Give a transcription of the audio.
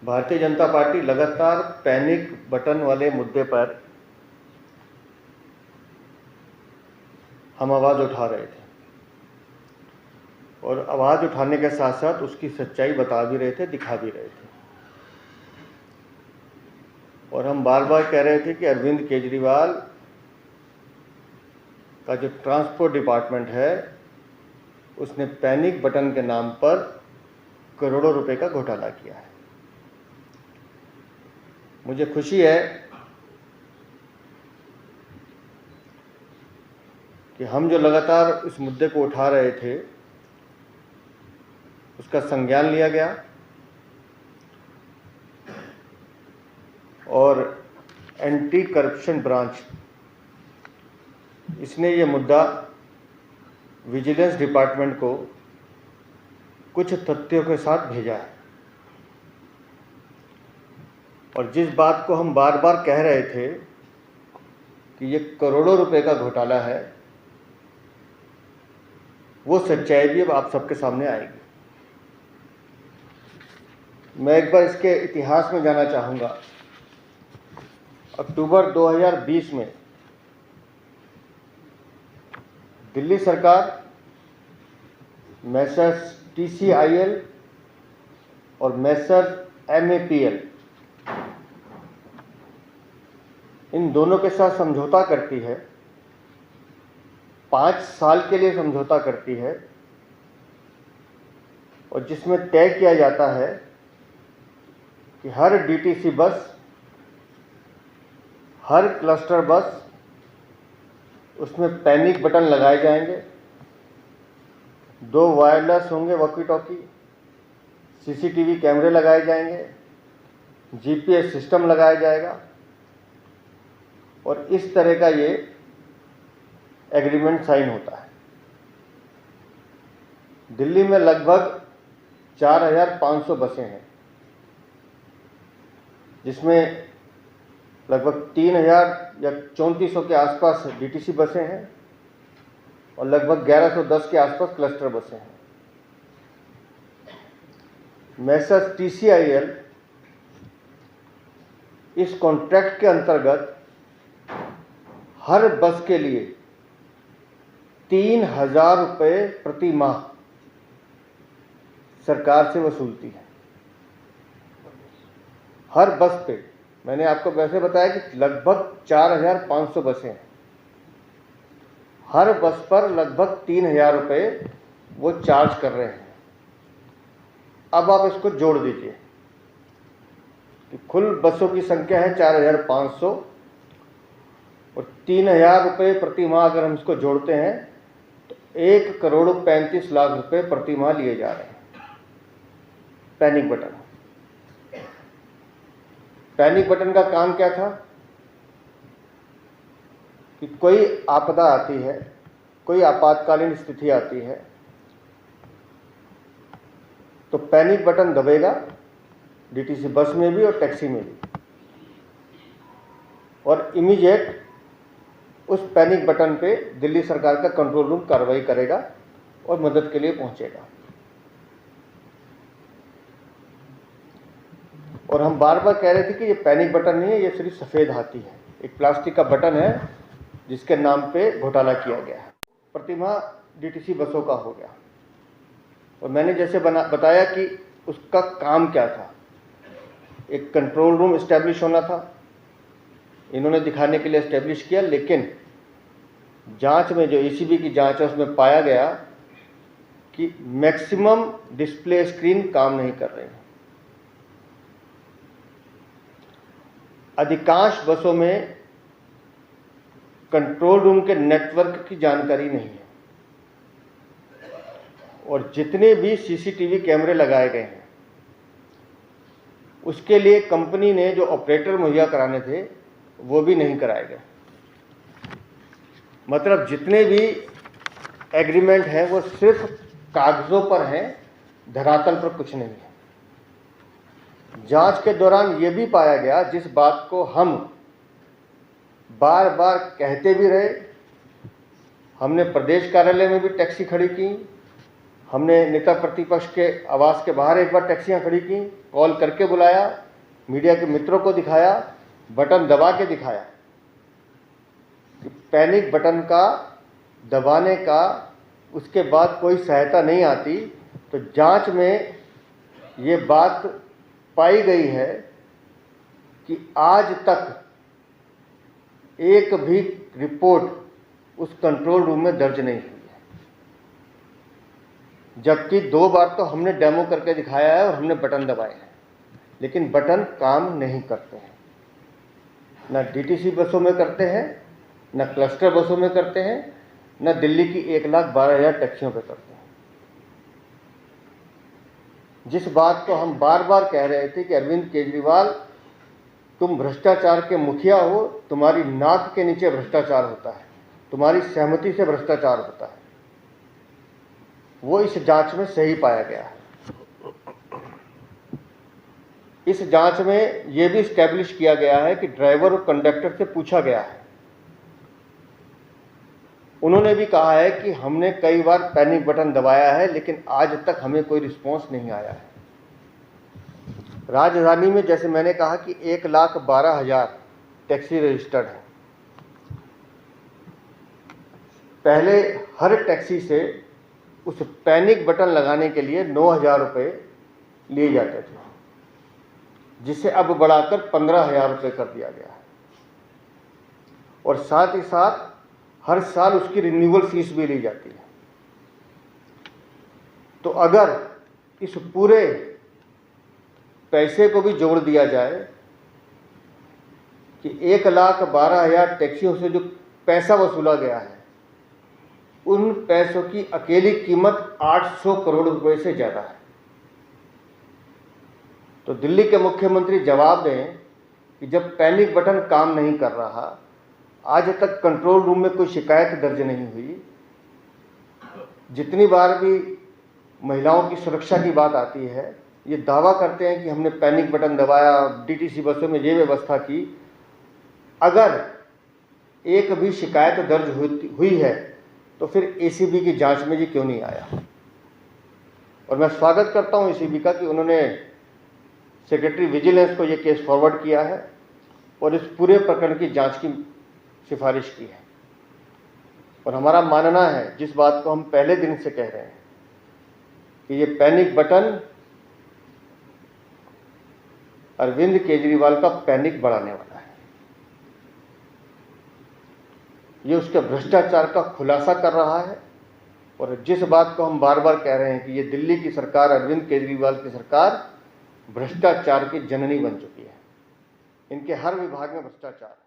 Bharatiya Janata party लगातार panic button वाले मुद्दे पर हम आवाज़ उठा रहे थे और आवाज़ उठाने के साथ साथ उसकी सच्चाई बता भी रहे थे, दिखा भी रहे थे। और हम बार बार कह रहे थे कि अरविंद केजरीवाल का जो ट्रांसपोर्ट डिपार्टमेंट है उसने पैनिक बटन के नाम पर करोड़ों रुपए का घोटाला किया है। मुझे खुशी है कि हम जो लगातार इस मुद्दे को उठा रहे थे उसका संज्ञान लिया गया और एंटी करप्शन ब्रांच इसने ये मुद्दा विजिलेंस डिपार्टमेंट को कुछ तथ्यों के साथ भेजा है। और जिस बात को हम बार बार कह रहे थे कि ये करोड़ों रुपए का घोटाला है, वो सच्चाई भी अब आप सबके सामने आएगी। मैं एक बार इसके इतिहास में जाना चाहूँगा। अक्टूबर 2020 में दिल्ली सरकार मैसर्स TCIL और मैसर्स MAPL इन दोनों के साथ समझौता करती है, 5 साल के लिए समझौता करती है और जिसमें तय किया जाता है कि हर DTC बस, हर क्लस्टर बस, उसमें पैनिक बटन लगाए जाएंगे, 2 वायरलेस होंगे वॉकी टॉकी, CCTV कैमरे लगाए जाएंगे, GPS सिस्टम लगाया जाएगा और इस तरह का ये एग्रीमेंट साइन होता है। दिल्ली में लगभग 4500 बसें हैं, जिसमें लगभग 3000 या 3400 के आसपास DTC बसें हैं और लगभग 1110 के आसपास क्लस्टर बसें हैं। मैसर्स TCIL इस कॉन्ट्रैक्ट के अंतर्गत हर बस के लिए 3000 रुपये प्रति माह सरकार से वसूलती है। हर बस पे, मैंने आपको वैसे बताया कि लगभग 4500 बसें हैं, हर बस पर लगभग 3000 रुपये वो चार्ज कर रहे हैं। अब आप इसको जोड़ दीजिए कि कुल बसों की संख्या है 4500 और 3000 रुपये प्रति माह अगर हम इसको जोड़ते हैं तो 1,35,00,000 रुपये प्रति माह लिए जा रहे हैं। पैनिक बटन, पैनिक बटन का काम क्या था कि कोई आपदा आती है, कोई आपातकालीन स्थिति आती है तो पैनिक बटन दबेगा, DTC बस में भी और टैक्सी में भी, और इमीडिएट उस पैनिक बटन पे दिल्ली सरकार का कंट्रोल रूम कार्रवाई करेगा और मदद के लिए पहुंचेगा। और हम बार बार कह रहे थे कि ये पैनिक बटन नहीं है, ये सिर्फ सफ़ेद हाथी है, एक प्लास्टिक का बटन है जिसके नाम पे घोटाला किया गया है। प्रतिमाह DTC बसों का हो गया और मैंने जैसे बताया कि उसका काम क्या था, एक कंट्रोल रूम इस्टेब्लिश होना था, इन्होंने दिखाने के लिए इस्टेब्लिश किया, लेकिन जांच में जो ECB की जांच है उसमें पाया गया कि मैक्सिमम डिस्प्ले स्क्रीन काम नहीं कर रही है। अधिकांश बसों में कंट्रोल रूम के नेटवर्क की जानकारी नहीं है और जितने भी CCTV कैमरे लगाए गए हैं उसके लिए कंपनी ने जो ऑपरेटर मुहैया कराने थे वो भी नहीं कराए गए। मतलब जितने भी एग्रीमेंट हैं वो सिर्फ कागजों पर हैं, धरातल पर कुछ नहीं है। जांच के दौरान ये भी पाया गया, जिस बात को हम बार बार कहते भी रहे, हमने प्रदेश कार्यालय में भी टैक्सी खड़ी की, हमने नेता प्रतिपक्ष के आवास के बाहर एक बार टैक्सियां खड़ी की, कॉल करके बुलाया, मीडिया के मित्रों को दिखाया, बटन दबा के दिखाया कि पैनिक बटन का दबाने का उसके बाद कोई सहायता नहीं आती। तो जांच में ये बात पाई गई है कि आज तक एक भी रिपोर्ट उस कंट्रोल रूम में दर्ज नहीं हुई है, जबकि 2 बार तो हमने डेमो करके दिखाया है और हमने बटन दबाए हैं, लेकिन बटन काम नहीं करते हैं। ना डीटीसी बसों में करते हैं, ना क्लस्टर बसों में करते हैं, ना दिल्ली की 1,12,000 टैक्सियों पे करते हैं। जिस बात को हम बार बार कह रहे थे कि अरविंद केजरीवाल, तुम भ्रष्टाचार के मुखिया हो, तुम्हारी नाक के नीचे भ्रष्टाचार होता है, तुम्हारी सहमति से भ्रष्टाचार होता है, वो इस जांच में सही पाया गया है। इस जांच में यह भी स्टैब्लिश किया गया है कि ड्राइवर और कंडक्टर से पूछा गया है, उन्होंने भी कहा है कि हमने कई बार पैनिक बटन दबाया है, लेकिन आज तक हमें कोई रिस्पॉन्स नहीं आया है। राजधानी में जैसे मैंने कहा कि 1,12,000 टैक्सी रजिस्टर्ड है। पहले हर टैक्सी से उस पैनिक बटन लगाने के लिए 9,000 रुपये लिए जाते थे, जिसे अब बढ़ाकर 15,000 रुपये कर दिया गया है। और साथ ही साथ हर साल उसकी रिन्यूअल फीस भी ली जाती है। तो अगर इस पूरे पैसे को भी जोड़ दिया जाए कि 1,12,000 टैक्सियों से जो पैसा वसूला गया है, उन पैसों की अकेली कीमत 800 करोड़ रुपए से ज़्यादा है। तो दिल्ली के मुख्यमंत्री जवाब दें कि जब पैनिक बटन काम नहीं कर रहा, आज तक कंट्रोल रूम में कोई शिकायत दर्ज नहीं हुई, जितनी बार भी महिलाओं की सुरक्षा की बात आती है, ये दावा करते हैं कि हमने पैनिक बटन दबाया, डीटीसी बसों में ये व्यवस्था की, अगर एक भी शिकायत दर्ज हुई है तो फिर एसीबी की जांच में ये क्यों नहीं आया। और मैं स्वागत करता हूं एसीबी का कि उन्होंने सेक्रेटरी विजिलेंस को ये केस फॉरवर्ड किया है और इस पूरे प्रकरण की जांच की सिफारिश की है। और हमारा मानना है, जिस बात को हम पहले दिन से कह रहे हैं, कि ये पैनिक बटन अरविंद केजरीवाल का पैनिक बढ़ाने वाला है। ये उसके भ्रष्टाचार का खुलासा कर रहा है। और जिस बात को हम बार बार कह रहे हैं कि ये दिल्ली की सरकार, अरविंद केजरीवाल की सरकार भ्रष्टाचार की जननी बन चुकी है। इनके हर विभाग में भ्रष्टाचार है।